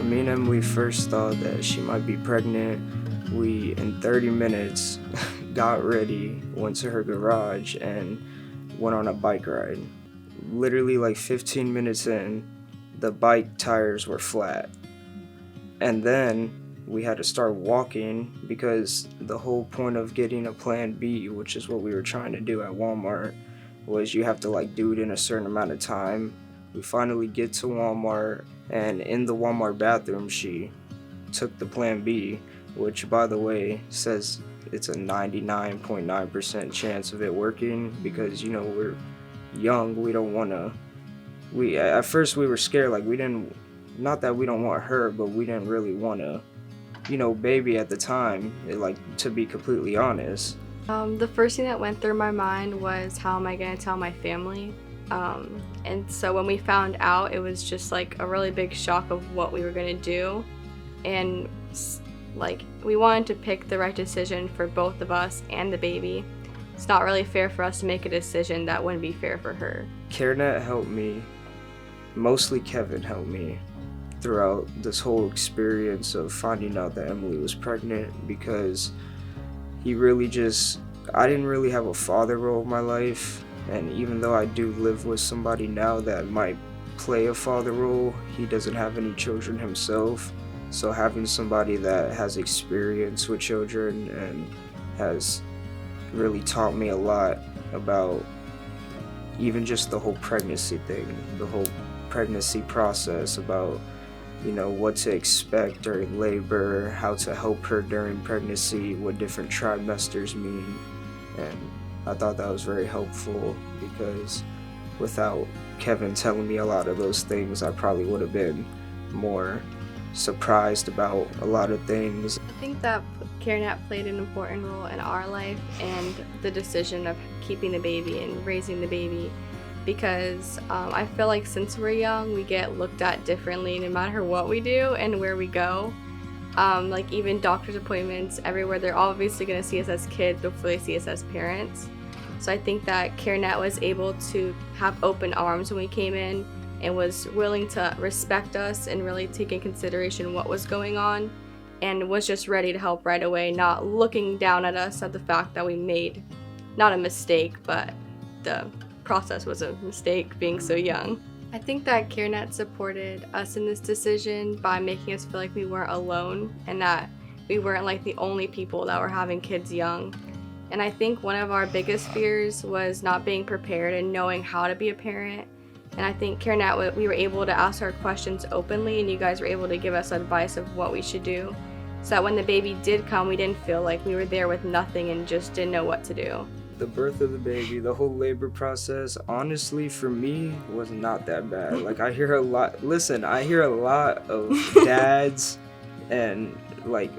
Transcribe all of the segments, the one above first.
Me and Emily first thought that she might be pregnant. We, in 30 minutes, got ready, went to her garage, and went on a bike ride. Literally, like 15 minutes in, the bike tires were flat. And then we had to start walking because the whole point of getting a plan B, which is what we were trying to do at Walmart, was you have to do it in a certain amount of time. We finally get to Walmart, and in the Walmart bathroom she took the plan B, which by the way says it's a 99.9% chance of it working because we're young. We don't want to, we at first we were scared, we didn't, not that we don't want her, but we didn't really want to baby at the time, to be completely honest. The first thing that went through my mind was, how am I going to tell my family? And so when we found out, it was just a really big shock of what we were going to do. And we wanted to pick the right decision for both of us and the baby. It's not really fair for us to make a decision that wouldn't be fair for her. CareNet helped me, mostly Kevin helped me throughout this whole experience of finding out that Emily was pregnant, because he really I didn't really have a father role in my life, and even though I do live with somebody now that might play a father role, he doesn't have any children himself. So having somebody that has experience with children and has really taught me a lot about even just the whole pregnancy thing, the whole pregnancy process, about what to expect during labor, how to help her during pregnancy, what different trimesters mean. And I thought that was very helpful, because without Kevin telling me a lot of those things, I probably would have been more surprised about a lot of things. I think that CareNet played an important role in our life and the decision of keeping the baby and raising the baby, because I feel like since we're young, we get looked at differently no matter what we do and where we go. Even doctor's appointments, everywhere, they're obviously going to see us as kids before they see us as parents. So I think that CareNet was able to have open arms when we came in and was willing to respect us and really take in consideration what was going on, and was just ready to help right away, not looking down at us at the fact that we made not a mistake, but the process was a mistake being so young. I think that CareNet supported us in this decision by making us feel like we weren't alone and that we weren't the only people that were having kids young. And I think one of our biggest fears was not being prepared and knowing how to be a parent. And I think CareNet, we were able to ask our questions openly, and you guys were able to give us advice of what we should do, so that when the baby did come, we didn't feel like we were there with nothing and just didn't know what to do. The birth of the baby, the whole labor process, honestly, for me, was not that bad. I hear a lot of dads and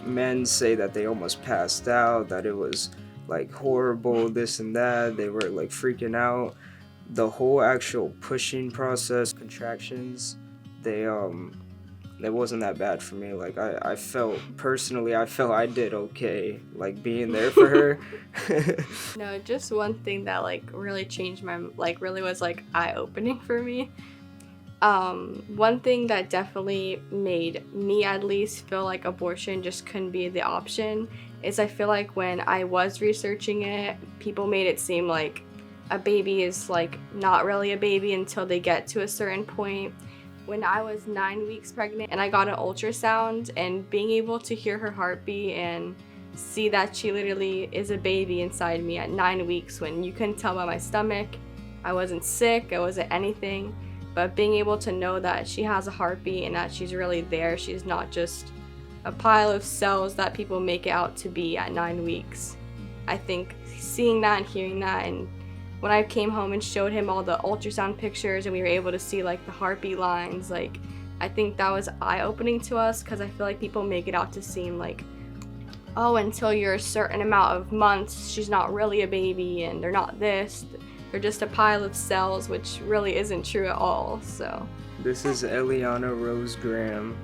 men say that they almost passed out, that it was horrible, this and that. They were freaking out. The whole actual pushing process, contractions, it wasn't that bad for me. I felt I did okay, being there for her. No, just one thing that really changed my, really was eye-opening for me. One thing that definitely made me at least feel like abortion just couldn't be the option is, I feel like when I was researching it, people made it seem like a baby is not really a baby until they get to a certain point. When I was 9 weeks pregnant and I got an ultrasound, and being able to hear her heartbeat and see that she literally is a baby inside me at 9 weeks, when you couldn't tell by my stomach, I wasn't sick, I wasn't anything, but being able to know that she has a heartbeat and that she's really there, she's not just a pile of cells that people make it out to be at 9 weeks. I think seeing that and hearing that, and when I came home and showed him all the ultrasound pictures and we were able to see the heartbeat lines, I think that was eye-opening to us, because I feel like people make it out to seem oh, until you're a certain amount of months, she's not really a baby, and they're not this, they're just a pile of cells, which really isn't true at all. So this is Eliana Rose Graham.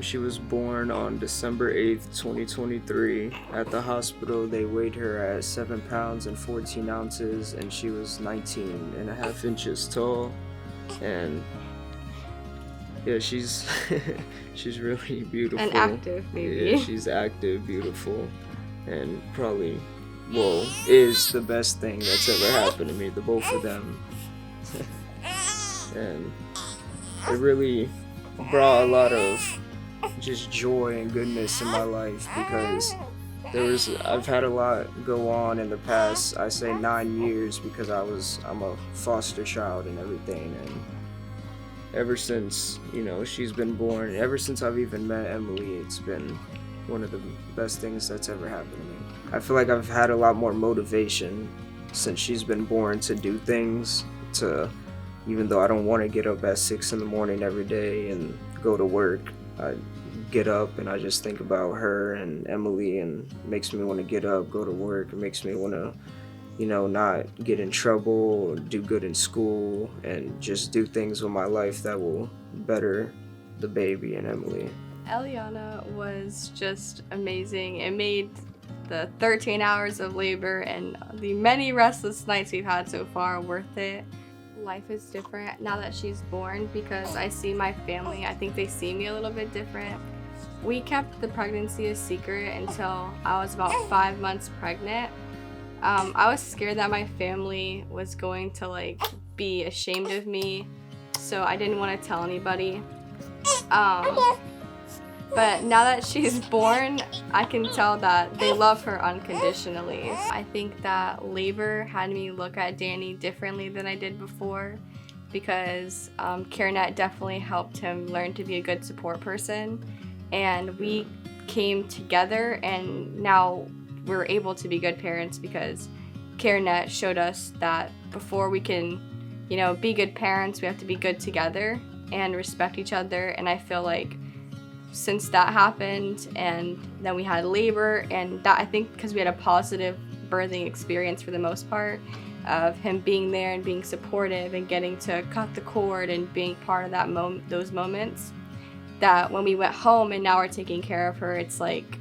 She was born on December 8th, 2023. At the hospital, they weighed her at 7 pounds and 14 ounces, and she was 19.5 inches tall. And Yeah, she's she's really beautiful. An active baby. Yeah, she's active, beautiful, and probably, well, is the best thing that's ever happened to me. The both of them, and it really brought a lot of just joy and goodness in my life because I've had a lot go on in the past, I say 9 years, because I'm a foster child and everything, and ever since, she's been born, ever since I've even met Emily, it's been one of the best things that's ever happened to me. I feel like I've had a lot more motivation since she's been born to do things, to, even though I don't want to get up at 6 in the morning every day and go to work, I get up and I just think about her and Emily, and it makes me want to get up, go to work. It makes me want to, not get in trouble, do good in school, and just do things with my life that will better the baby and Emily. Eliana was just amazing. It made the 13 hours of labor and the many restless nights we've had so far worth it. Life is different now that she's born because I see my family. I think they see me a little bit different. We kept the pregnancy a secret until I was about 5 months pregnant. I was scared that my family was going to be ashamed of me, so I didn't want to tell anybody. But now that she's born, I can tell that they love her unconditionally. I think that labor had me look at Danny differently than I did before because CareNet definitely helped him learn to be a good support person. And we came together, and now we're able to be good parents because CareNet showed us that before we can, be good parents, we have to be good together and respect each other. And I feel like since that happened, and then we had labor, and that, I think because we had a positive birthing experience for the most part, of him being there and being supportive and getting to cut the cord and being part of that those moments, that when we went home and now we're taking care of her, it's like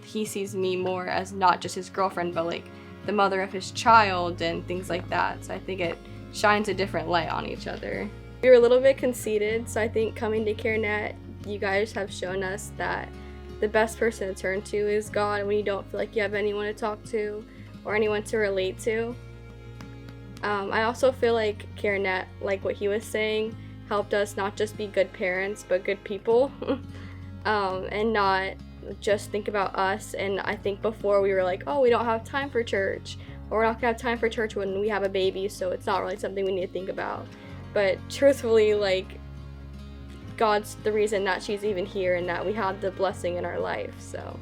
he sees me more as not just his girlfriend, but the mother of his child and things like that. So I think it shines a different light on each other. We were a little bit conceited, so I think coming to CareNet, you guys have shown us that the best person to turn to is God when you don't feel like you have anyone to talk to or anyone to relate to. I also feel like CareNet, like what he was saying, helped us not just be good parents, but good people, and not just think about us. And I think before we were like, oh, we don't have time for church, or we're not gonna have time for church when we have a baby, so it's not really something we need to think about. But truthfully, God's the reason that she's even here and that we have the blessing in our life, so